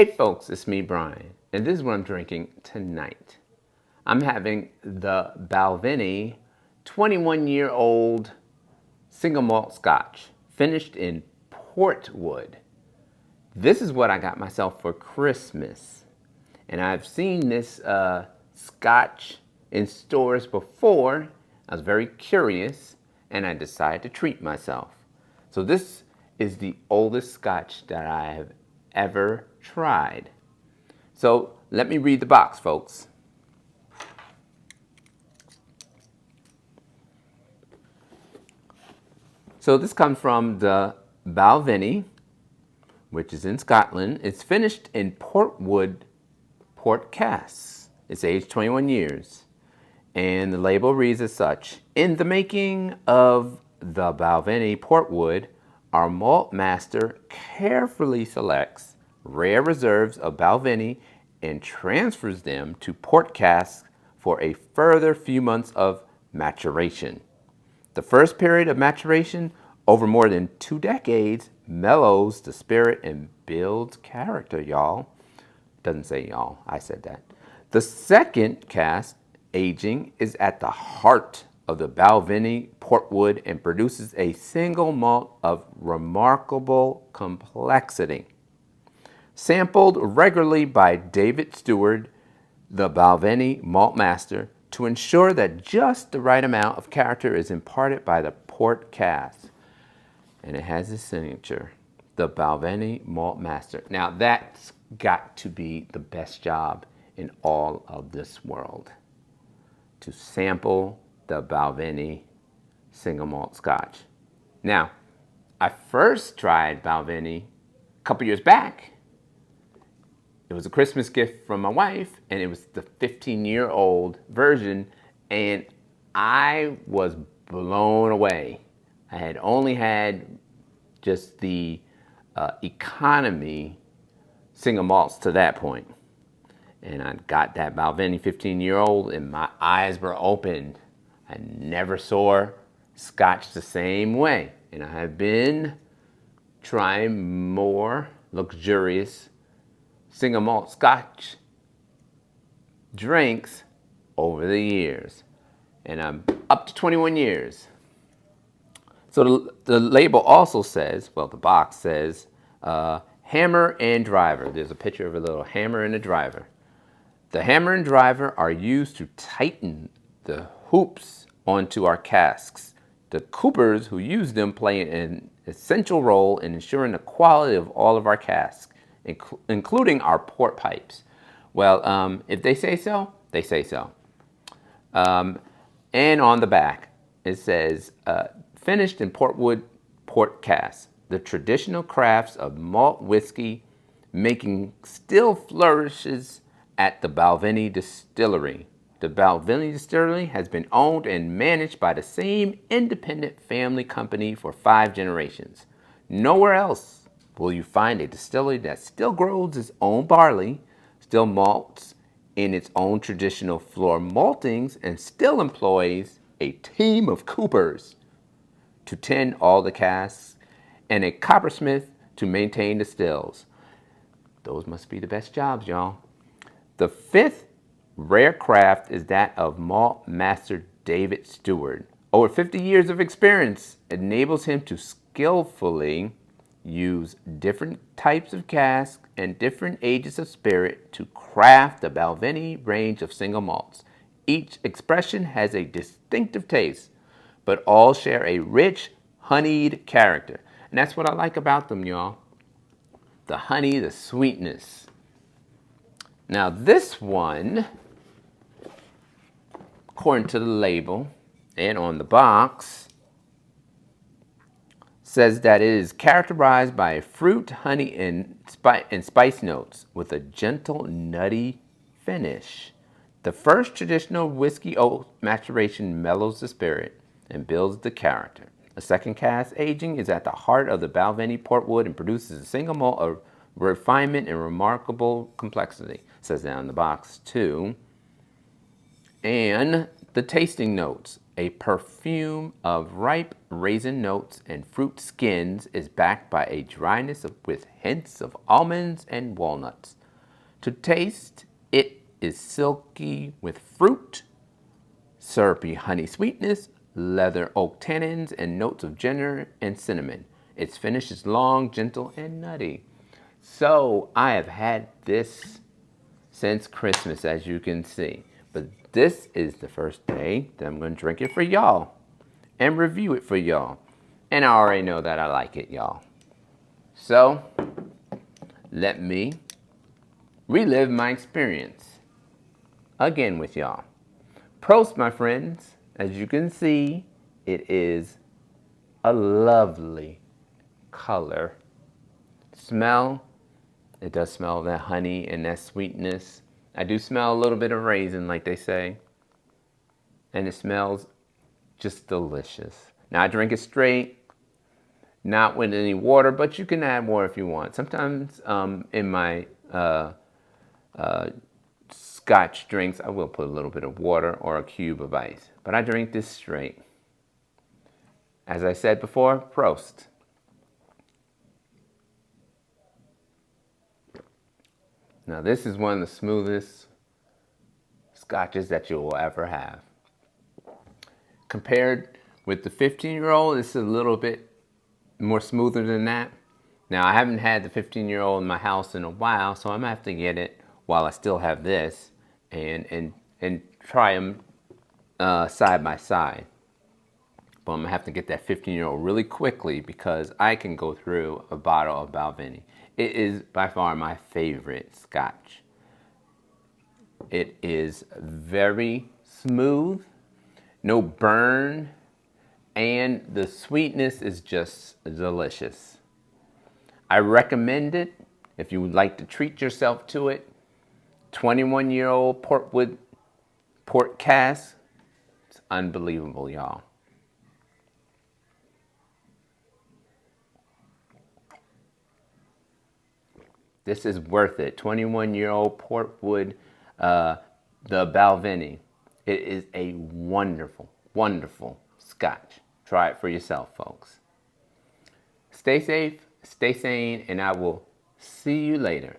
Hey folks, it's me, Brian, and this is what I'm drinking tonight. I'm having the Balvenie 21-year-old single malt Scotch, finished in Portwood. This is what I got myself for Christmas. And I've seen this Scotch in stores before. I was very curious, and I decided to treat myself. So this is the oldest Scotch that I have ever tried. So let me read the box, folks. So this comes from the Balvenie, which is in Scotland. It's finished in Portwood port casks. It's aged 21 years. And the label reads as such: in the making of the Balvenie Portwood, our malt master carefully selects rare reserves of Balvenie and transfers them to port casks for a further few months of maturation. The first period of maturation, over more than 2 decades, mellows the spirit and builds character, y'all. Doesn't say y'all, I said that. The second cask, aging, is at the heart of the Balvenie Portwood and produces a single malt of remarkable complexity. Sampled regularly by David Stewart, the Balvenie malt master, to ensure that just the right amount of character is imparted by the port cask. And it has his signature, the Balvenie malt master. Now that's got to be the best job in all of this world, to sample the Balvenie single malt Scotch. Now, I first tried Balvenie a couple years back. It was a Christmas gift from my wife, and it was the 15-year-old version, and I was blown away. I had only had just the economy single malts to that point. And I got that Balvenie 15-year-old, and my eyes were opened. I never saw Scotch the same way. And I have been trying more luxurious single malt Scotch drinks over the years. And I'm up to 21 years. So the label also says, well, the box says, hammer and driver. There's a picture of a little hammer and a driver. The hammer and driver are used to tighten the hoops onto our casks. The coopers who use them play an essential role in ensuring the quality of all of our casks, including our port pipes. Well, if they say so, they say so. And on the back, it says, finished in Portwood port casks. The traditional crafts of malt whiskey making still flourishes at the Balvenie Distillery. The Balvenie Distillery has been owned and managed by the same independent family company for 5 generations. Nowhere else will you find a distillery that still grows its own barley, still malts in its own traditional floor maltings, and still employs a team of coopers to tend all the casks and a coppersmith to maintain the stills. Those must be the best jobs, y'all. The 5th rare craft is that of malt master David Stewart. Over 50 years of experience enables him to skillfully use different types of casks and different ages of spirit to craft the Balvenie range of single malts. Each expression has a distinctive taste, but all share a rich, honeyed character. And that's what I like about them, y'all. The honey, the sweetness. Now this one, according to the label and on the box, says that it is characterized by fruit, honey, and spice notes with a gentle, nutty finish. The first traditional whiskey oak maturation mellows the spirit and builds the character. The second cask aging is at the heart of the Balvenie Portwood and produces a single malt of refinement and remarkable complexity. It says that on the box too. And the tasting notes: A perfume of ripe raisin notes and fruit skins is backed by a dryness with hints of almonds and walnuts. To taste, it is silky with fruit, syrupy honey sweetness, leather oak tannins, and notes of ginger and cinnamon. Its finish is long, gentle, and nutty. So I have had this since Christmas, as you can see. But this is the first day that I'm going to drink it for y'all and review it for y'all. And I already know that I like it, y'all. So let me relive my experience again with y'all. Prost, my friends. As you can see, it is a lovely color. Smell, it does smell that honey and that sweetness. I do smell a little bit of raisin, like they say. And it smells just delicious. Now I drink it straight, not with any water, but you can add water if you want. Sometimes in my Scotch drinks, I will put a little bit of water or a cube of ice. But I drink this straight. As I said before, Prost. Now this is one of the smoothest Scotches that you will ever have. Compared with the 15-year-old, this is a little bit more smoother than that. Now I haven't had the 15-year-old in my house in a while, so I'm gonna have to get it while I still have this and try them side by side. But I'm gonna have to get that 15-year-old really quickly because I can go through a bottle of Balvenie. It is by far my favorite Scotch. It is very smooth, no burn, and the sweetness is just delicious. I recommend it if you would like to treat yourself to it. 21-year-old Portwood port cask. It's unbelievable, y'all. This is worth it. 21-year-old Portwood, the Balvenie. It is a wonderful, wonderful Scotch. Try it for yourself, folks. Stay safe, stay sane, and I will see you later.